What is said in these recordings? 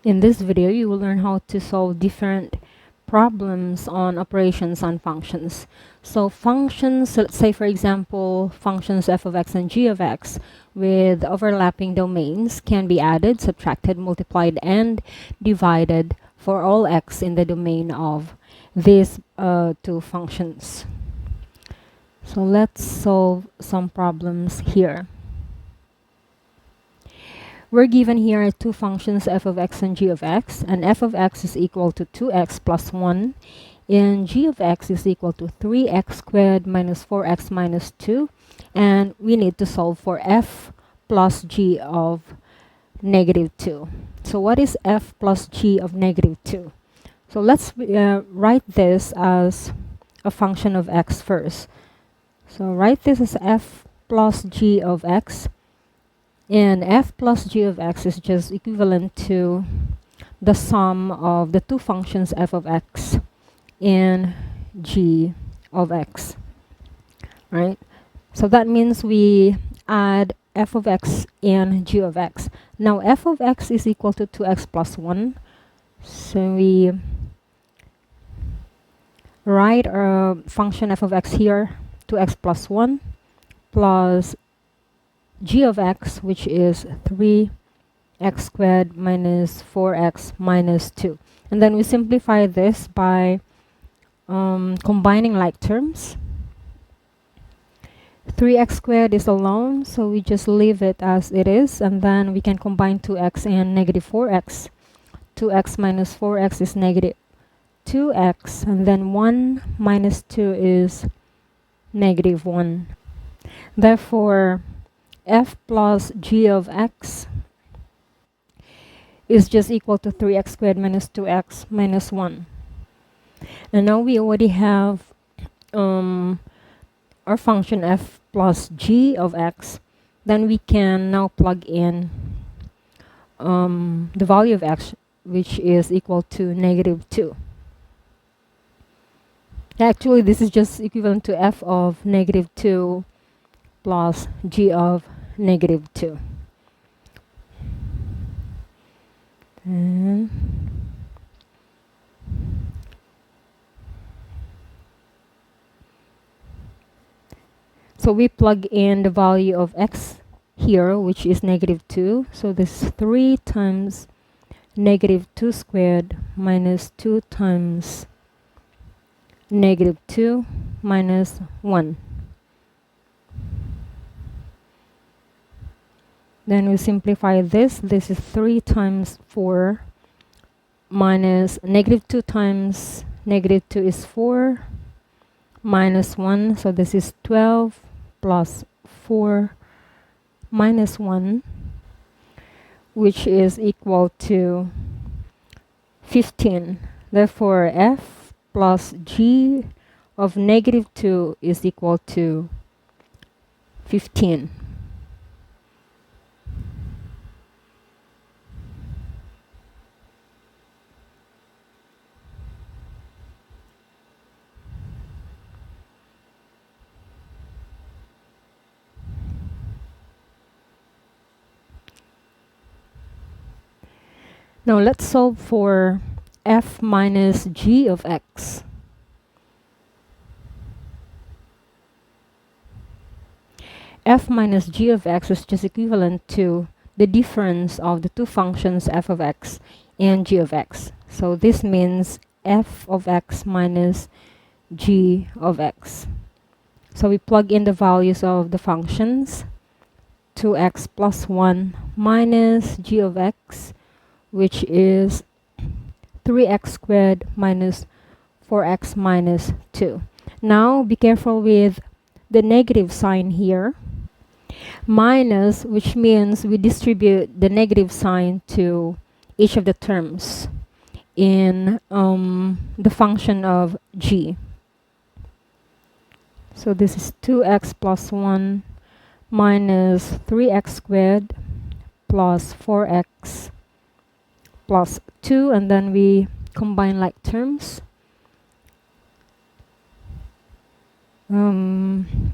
In this video, you will learn how to solve different problems on operations on functions. So functions, let's say for example, functions f of x and g of x with overlapping domains can be added, subtracted, multiplied, and divided for all x in the domain of these two functions. So let's solve some problems here. We're given here two functions f of x and g of x, and f of x is equal to 2x plus 1, and g of x is equal to 3x squared minus 4x minus 2, and we need to solve for f plus g of negative 2. So what is f plus g of negative 2? So let's write this as a function of x first. So write this as f plus g of x. And f plus g of x is just equivalent to the sum of the two functions f of x and g of x, right? So that means we add f of x and g of x. Now f of x is equal to 2x plus 1. So we write our function f of x here, 2x plus 1 plus g of x, which is 3x squared minus 4x minus 2. And then we simplify this by combining like terms. 3x squared is alone, so we just leave it as it is, and then we can combine 2x and negative 4x. 2x minus 4x is negative 2x, and then 1 minus 2 is negative 1. Therefore, f plus g of x is just equal to 3x squared minus 2x minus 1. And now we already have our function f plus g of x. Then we can now plug in the value of x, which is equal to negative 2. Actually, this is just equivalent to f of negative 2 plus g of negative 2. And so we plug in the value of x here, which is negative 2. So this is 3 times negative 2 squared minus 2 times negative 2 minus 1. Then we simplify this. This is 3 times 4 minus negative 2 times negative 2 is 4 minus 1. So this is 12 plus 4 minus 1, which is equal to 15. Therefore, f plus g of negative 2 is equal to 15. Now let's solve for f minus g of x. F minus g of x is just equivalent to the difference of the two functions f of x and g of x. So this means f of x minus g of x. So we plug in the values of the functions. 2x plus 1 minus g of x, which is 3x squared minus 4x minus 2. Now be careful with the negative sign here. Minus, which means we distribute the negative sign to each of the terms in the function of g. So this is 2x plus 1 minus 3x squared plus 4x plus 2, and then we combine like terms.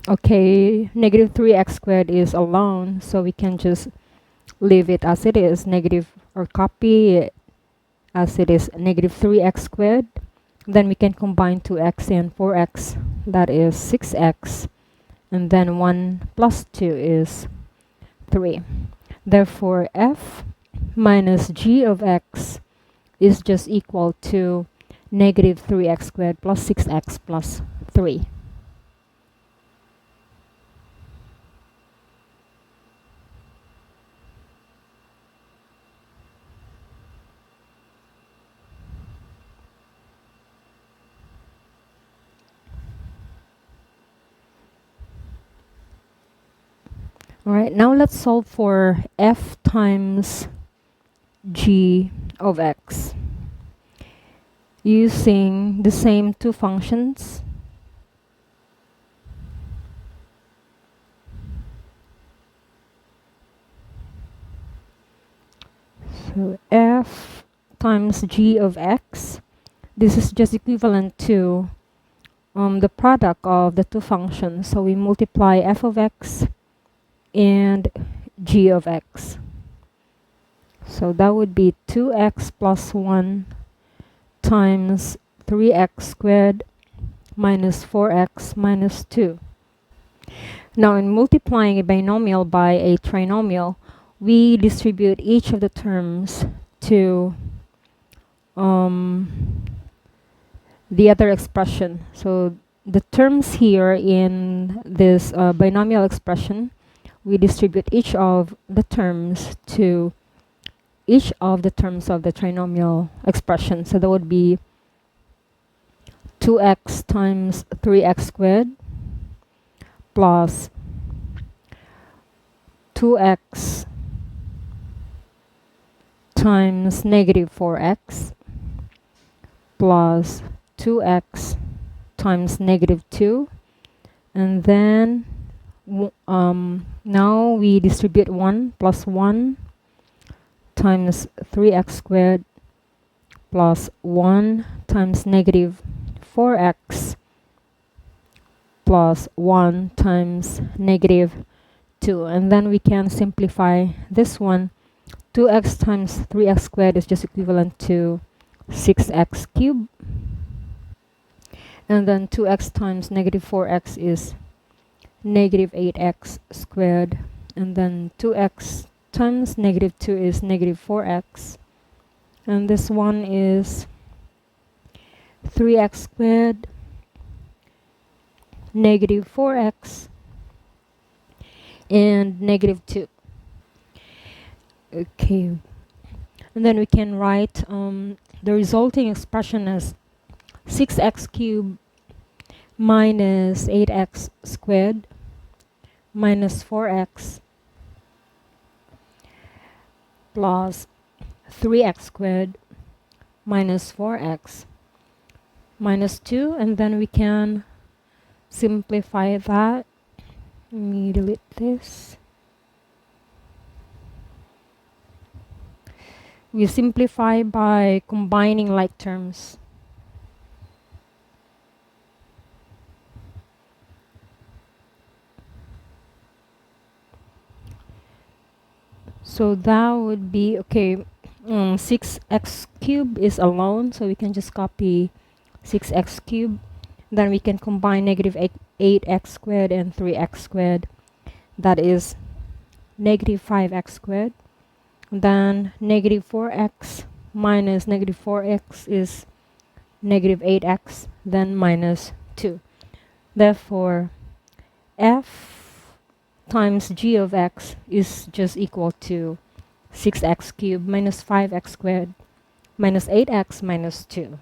Okay, negative 3x squared is alone, so we can just leave it as it is, negative, or copy it as it is negative 3x squared. Then we can combine 2x and 4x, that is 6x, and then 1 plus 2 is 3. Therefore, f minus g of x is just equal to negative 3x squared plus 6x plus 3. Alright, now let's solve for f times g of x using the same two functions. So f times g of x, this is just equivalent to the product of the two functions. So we multiply f of x and g of x. So that would be 2x plus 1 times 3x squared minus 4x minus 2. Now in multiplying a binomial by a trinomial, we distribute each of the terms to the other expression. So the terms here in this binomial expression, we distribute each of the terms to each of the terms of the trinomial expression. So that would be 2x times 3x squared plus 2x times negative 4x plus 2x times negative 2, and then now we distribute 1 plus 1 times 3x squared plus 1 times negative 4x plus 1 times negative 2. And then we can simplify this one. 2x times 3x squared is just equivalent to 6x cubed. And then 2x times negative 4x is negative 8x squared. And then 2x times negative 2 is negative 4x. And this one is 3x squared, negative 4x, and negative 2. Okay. And then we can write the resulting expression as 6x cubed minus 8x squared minus 4x plus 3x squared minus 4x minus 2, and then we can simplify that. Let me delete this. We simplify by combining like terms. So that would be, okay, 6x cubed is alone, so we can just copy 6x cubed. Then we can combine negative 8x squared and 3x squared. That is negative 5x squared. Then negative 4x minus negative 4x is negative 8x, then minus 2. Therefore, f times g of x is just equal to 6x cubed minus 5x squared minus 8x minus 2.